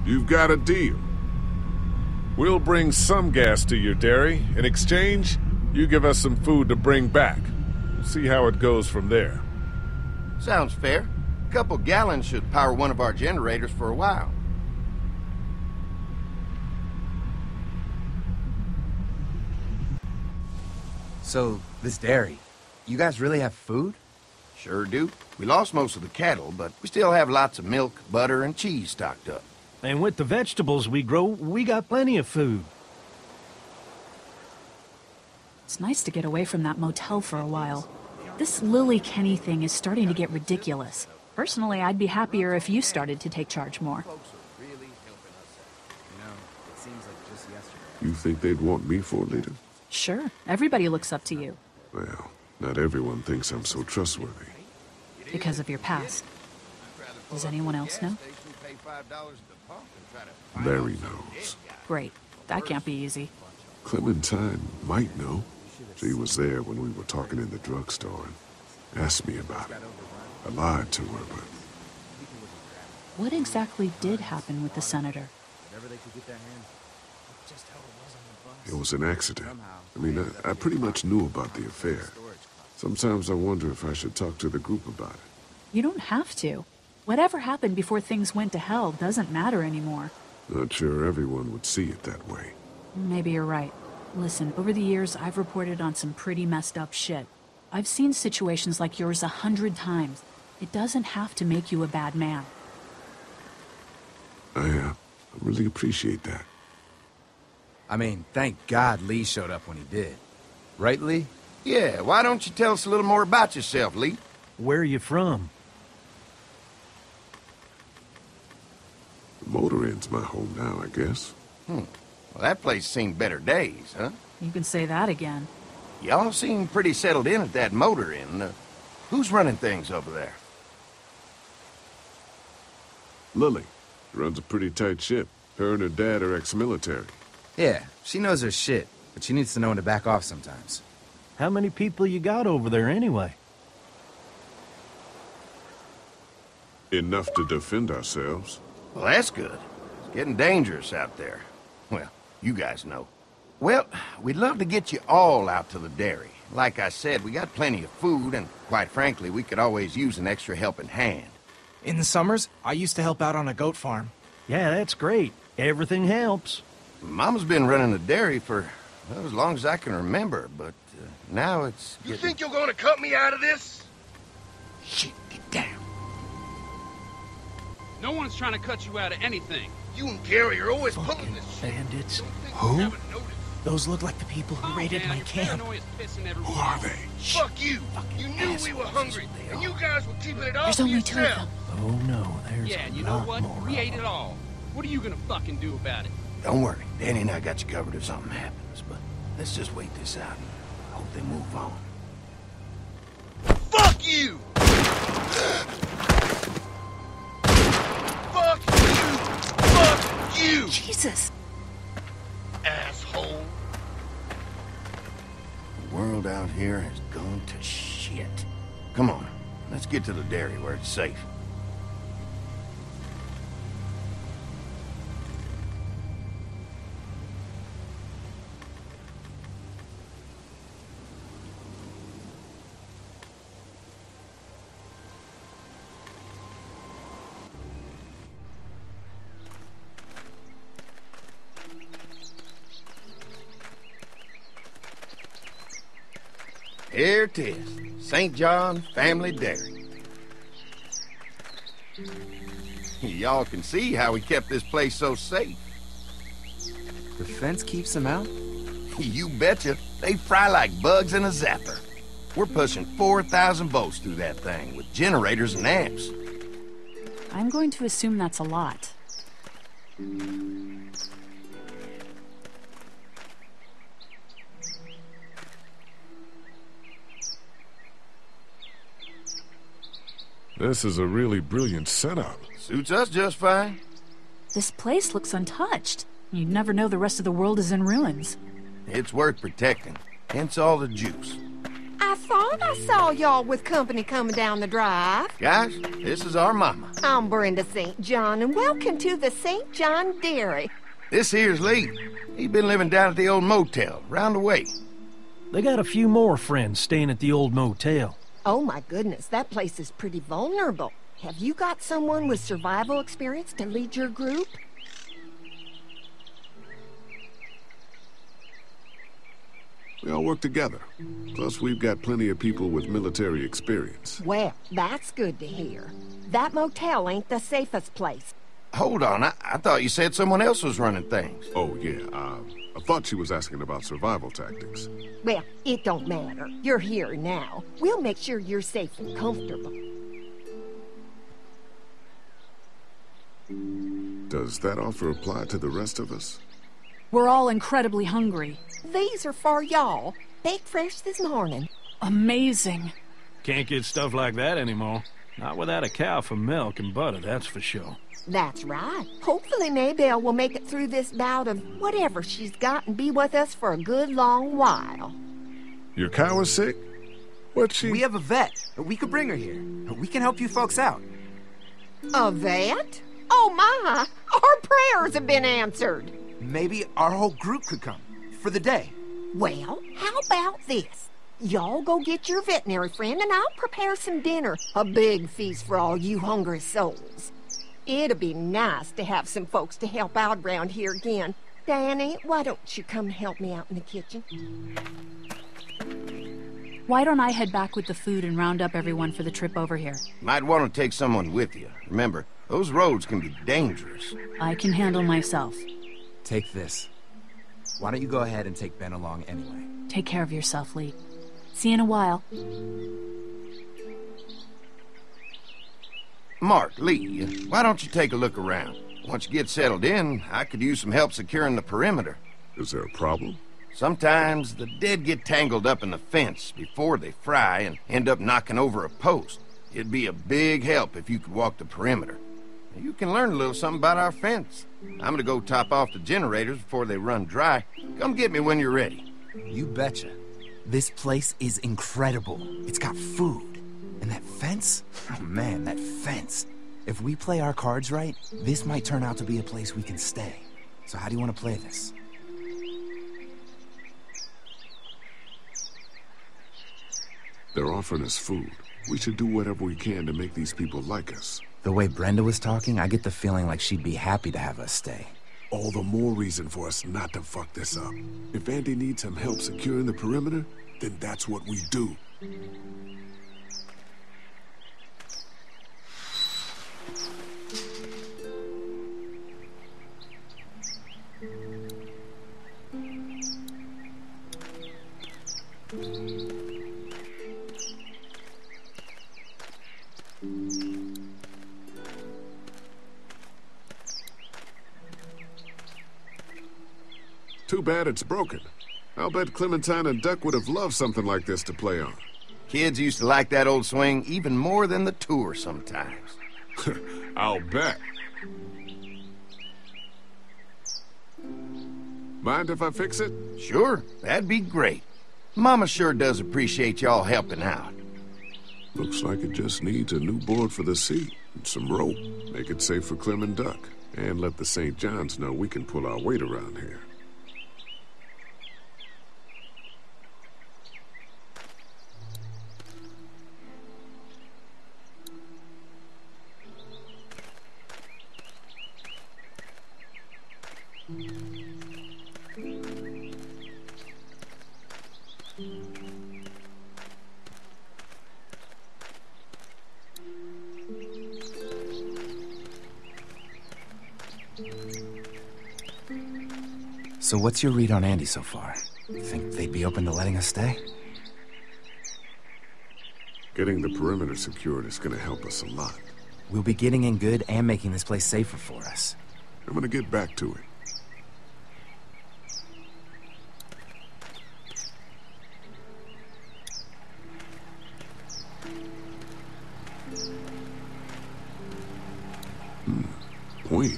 You've got a deal. We'll bring some gas to your dairy. In exchange, you give us some food to bring back. We'll see how it goes from there. Sounds fair. A couple gallons should power one of our generators for a while. So, this dairy, you guys really have food? Sure do. We lost most of the cattle, but we still have lots of milk, butter, and cheese stocked up. And with the vegetables we grow, we got plenty of food. It's nice to get away from that motel for a while. This Lily Kenny thing is starting to get ridiculous. Personally, I'd be happier if you started to take charge more. You think they'd want me for a leader? Sure, everybody looks up to you. Well, not everyone thinks I'm so trustworthy. Because of your past. Does anyone else know? Larry knows. Great. That can't be easy. Clementine might know. She was there when we were talking in the drugstore and asked me about it. I lied to her, but... What exactly did happen with the senator? It was an accident. I mean, I pretty much knew about the affair. Sometimes I wonder if I should talk to the group about it. You don't have to. Whatever happened before things went to hell doesn't matter anymore. Not sure everyone would see it that way. Maybe you're right. Listen, over the years, I've reported on some pretty messed up shit. I've seen situations like yours 100 times. It doesn't have to make you a bad man. I really appreciate that. I mean, thank God Lee showed up when he did. Right, Lee? Yeah, why don't you tell us a little more about yourself, Lee? Where are you from? The motor inn's my home now, I guess. Well, that place seen better days, huh? You can say that again. Y'all seem pretty settled in at that motor inn. Who's running things over there? Lily. Runs a pretty tight ship. Her and her dad are ex-military. Yeah, she knows her shit, but she needs to know when to back off sometimes. How many people you got over there anyway? Enough to defend ourselves. Well, that's good. It's getting dangerous out there. Well, you guys know. Well, we'd love to get you all out to the dairy. Like I said, we got plenty of food, and quite frankly, we could always use an extra helping hand. In the summers, I used to help out on a goat farm. Yeah, that's great. Everything helps. Mama's been running the dairy for well, as long as I can remember, but now it's You think you're gonna cut me out of this? Shit, get down. No one's trying to cut you out of anything. You and Gary are always pulling this shit. Bandits. Who? Those look like the people who raided my camp. Who are they? Fuck you! You knew we were hungry, and you guys were keeping it all There's for only 2 of yourself. them. Oh no, there's Yeah, a you know lot what? more We of ate it all. What are you gonna fucking do about it? Don't worry, Danny and I got you covered if something happens, but let's just wait this out and hope they move on. Fuck you! Fuck you! Fuck you! Jesus! Asshole! The world out here has gone to shit. Come on, let's get to the dairy where it's safe. Here it is, St. John Family Dairy. Y'all can see how we kept this place so safe. The fence keeps them out? You betcha. They fry like bugs in a zapper. We're pushing 4,000 volts through that thing with generators and amps. I'm going to assume that's a lot. This is a really brilliant setup. Suits us just fine. This place looks untouched. You'd never know the rest of the world is in ruins. It's worth protecting, hence all the juice. I thought I saw y'all with company coming down the drive. Guys, this is our mama. I'm Brenda St. John, and welcome to the St. John Dairy. This here's Lee. He's been living down at the old motel, round the way. They got a few more friends staying at the old motel. Oh my goodness, that place is pretty vulnerable. Have you got someone with survival experience to lead your group? We all work together. Plus, we've got plenty of people with military experience. Well, that's good to hear. That motel ain't the safest place. Hold on, I thought you said someone else was running things. Oh, yeah, I thought she was asking about survival tactics. Well, it don't matter. You're here now. We'll make sure you're safe and comfortable. Does that offer apply to the rest of us? We're all incredibly hungry. These are for y'all. Baked fresh this morning. Amazing. Can't get stuff like that anymore. Not without a cow for milk and butter, that's for sure. That's right. Hopefully Maybelle will make it through this bout of whatever she's got and be with us for a good long while. Your cow is sick? What's she... We have a vet. We could bring her here. We can help you folks out. A vet? Oh my! Our prayers have been answered. Maybe our whole group could come. For the day. Well, how about this? Y'all go get your veterinary friend and I'll prepare some dinner. A big feast for all you hungry souls. It'd be nice to have some folks to help out around here again. Danny, why don't you come help me out in the kitchen? Why don't I head back with the food and round up everyone for the trip over here? Might want to take someone with you. Remember, those roads can be dangerous. I can handle myself. Take this. Why don't you go ahead and take Ben along anyway? Take care of yourself, Lee. See you in a while. Mark, Lee, why don't you take a look around? Once you get settled in, I could use some help securing the perimeter. Is there a problem? Sometimes the dead get tangled up in the fence before they fry and end up knocking over a post. It'd be a big help if you could walk the perimeter. You can learn a little something about our fence. I'm gonna go top off the generators before they run dry. Come get me when you're ready. You betcha. This place is incredible. It's got food. And that fence? Oh man, that fence. If we play our cards right, this might turn out to be a place we can stay. So how do you want to play this? They're offering us food. We should do whatever we can to make these people like us. The way Brenda was talking, I get the feeling like she'd be happy to have us stay. All the more reason for us not to fuck this up. If Andy needs some help securing the perimeter, then that's what we do. Too bad it's broken. I'll bet Clementine and Duck would have loved something like this to play on. Kids used to like that old swing even more than the tour sometimes. I'll bet. Mind if I fix it? Sure, that'd be great. Mama sure does appreciate y'all helping out. Looks like it just needs a new board for the seat and some rope. Make it safe for Clem and Duck. And let the St. Johns know we can pull our weight around here. So what's your read on Andy so far? Think they'd be open to letting us stay? Getting the perimeter secured is gonna help us a lot. We'll be getting in good and making this place safer for us. I'm gonna get back to it. Point.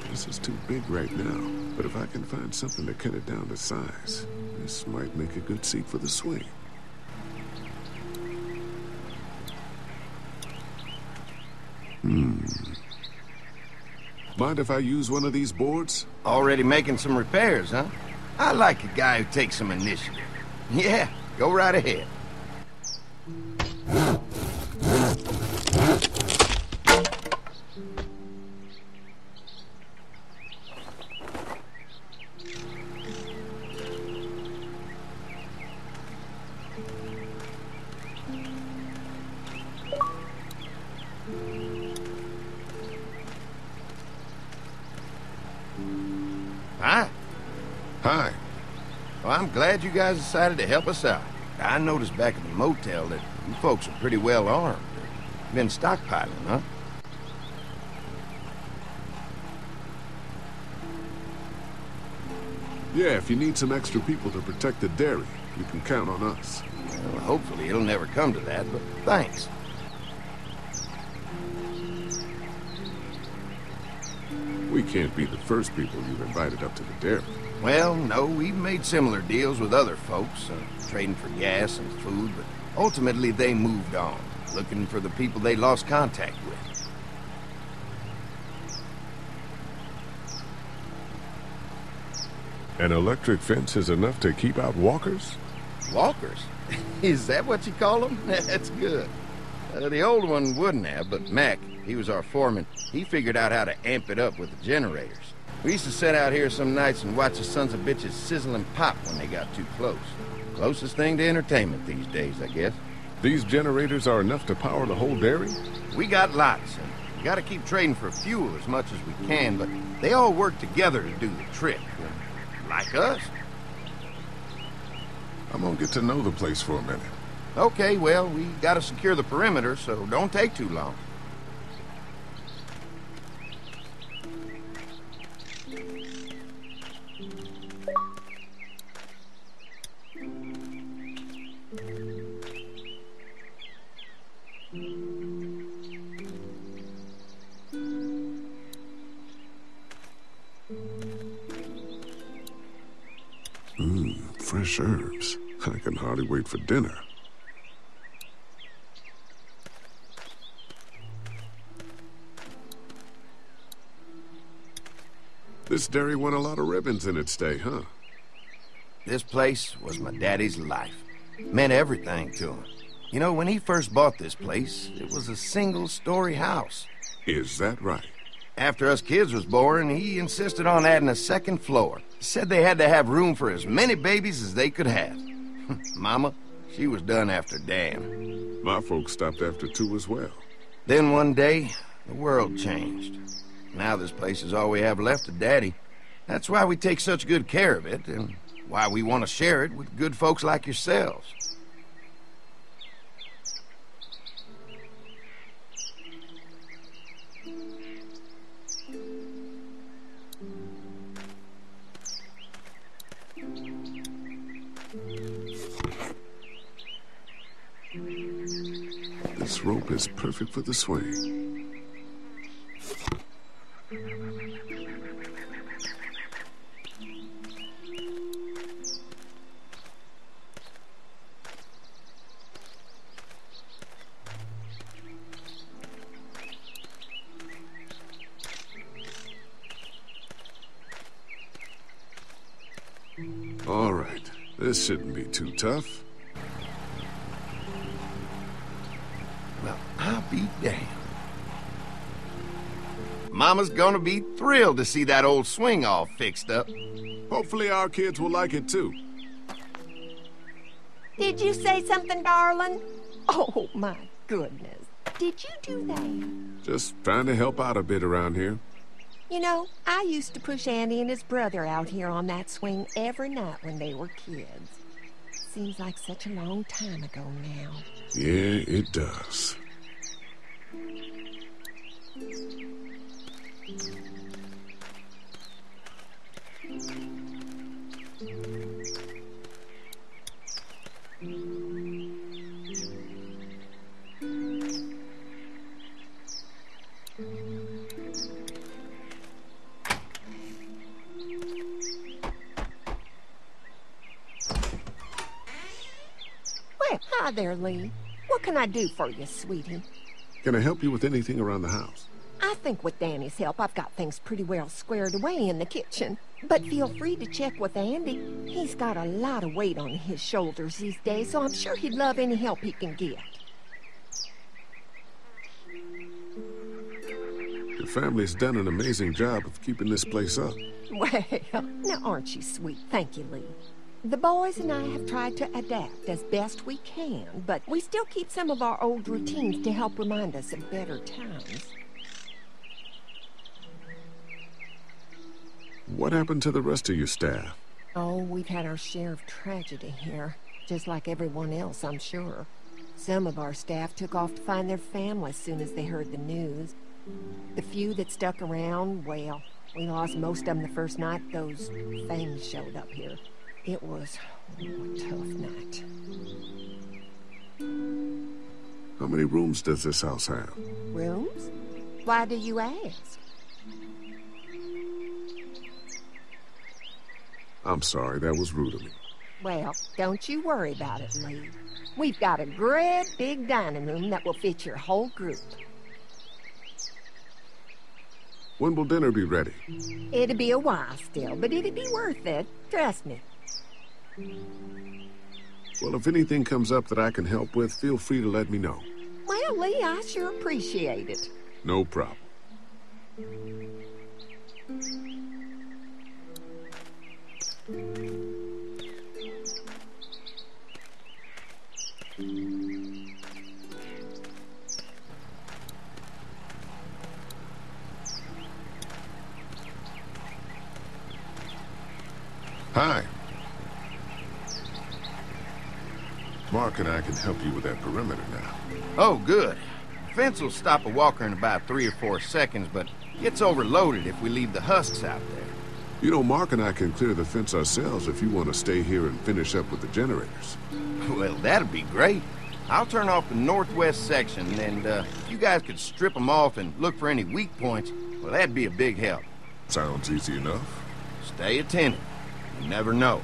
This is too big right now, but if I can find something to cut it down to size, this might make a good seat for the swing. Mind if I use one of these boards? Already making some repairs, huh? I like a guy who takes some initiative. Yeah, go right ahead. Hi. Hi. Well, I'm glad you guys decided to help us out. I noticed back at the motel that you folks are pretty well armed. Been stockpiling, huh? Yeah, if you need some extra people to protect the dairy, you can count on us. Well, hopefully it'll never come to that, but thanks. We can't be the first people you've invited up to the dairy. Well, no, we've made similar deals with other folks, trading for gas and food, but ultimately they moved on, looking for the people they lost contact with. An electric fence is enough to keep out walkers? Walkers? Is that what you call them? That's good. The old one wouldn't have, but Mac, he was our foreman, he figured out how to amp it up with the generators. We used to sit out here some nights and watch the sons of bitches sizzle and pop when they got too close. Closest thing to entertainment these days, I guess. These generators are enough to power the whole dairy? We got lots, and we gotta keep trading for fuel as much as we can, but they all work together to do the trick. Like us. I'm gonna get to know the place for a minute. Okay, well, we gotta secure the perimeter, so don't take too long. Fresh herbs. I can hardly wait for dinner. This dairy won a lot of ribbons in its day, huh? This place was my daddy's life. Meant everything to him. You know, when he first bought this place, it was a single-story house. Is that right? After us kids was born, he insisted on adding a second floor. Said they had to have room for as many babies as they could have. Mama, she was done after Dan. My folks stopped after 2 as well. Then one day, the world changed. Now this place is all we have left of Daddy. That's why we take such good care of it, and why we want to share it with good folks like yourselves. This rope is perfect for the swing. All right, this shouldn't be too tough. Well, I'll be damned. Mama's gonna be thrilled to see that old swing all fixed up. Hopefully our kids will like it too. Did you say something, darling? Oh, my goodness. Did you do that? Just trying to help out a bit around here. You know, I used to push Andy and his brother out here on that swing every night when they were kids. Seems like such a long time ago now. Yeah, it does. Hi there, Lee. What can I do for you, sweetie? Can I help you with anything around the house? I think with Danny's help, I've got things pretty well squared away in the kitchen. But feel free to check with Andy. He's got a lot of weight on his shoulders these days, so I'm sure he'd love any help he can get. The family's done an amazing job of keeping this place up. Well, now aren't you sweet? Thank you, Lee. The boys and I have tried to adapt as best we can, but we still keep some of our old routines to help remind us of better times. What happened to the rest of your staff? Oh, we've had our share of tragedy here, just like everyone else, I'm sure. Some of our staff took off to find their families as soon as they heard the news. The few that stuck around, well, we lost most of them the first night those things showed up here. It was a tough night. How many rooms does this house have? Rooms? Why do you ask? I'm sorry, that was rude of me. Well, don't you worry about it, Lee. We've got a great big dining room that will fit your whole group. When will dinner be ready? It'll be a while still, but it'll be worth it. Trust me. Well, if anything comes up that I can help with, feel free to let me know. Well, Lee, I sure appreciate it. No problem. Hi. Mark and I can help you with that perimeter now. Oh, good. The fence will stop a walker in about 3 or 4 seconds, but gets overloaded if we leave the husks out there. You know, Mark and I can clear the fence ourselves if you want to stay here and finish up with the generators. Well, that'd be great. I'll turn off the northwest section, and if you guys could strip them off and look for any weak points, well, that'd be a big help. Sounds easy enough. Stay attentive. You never know.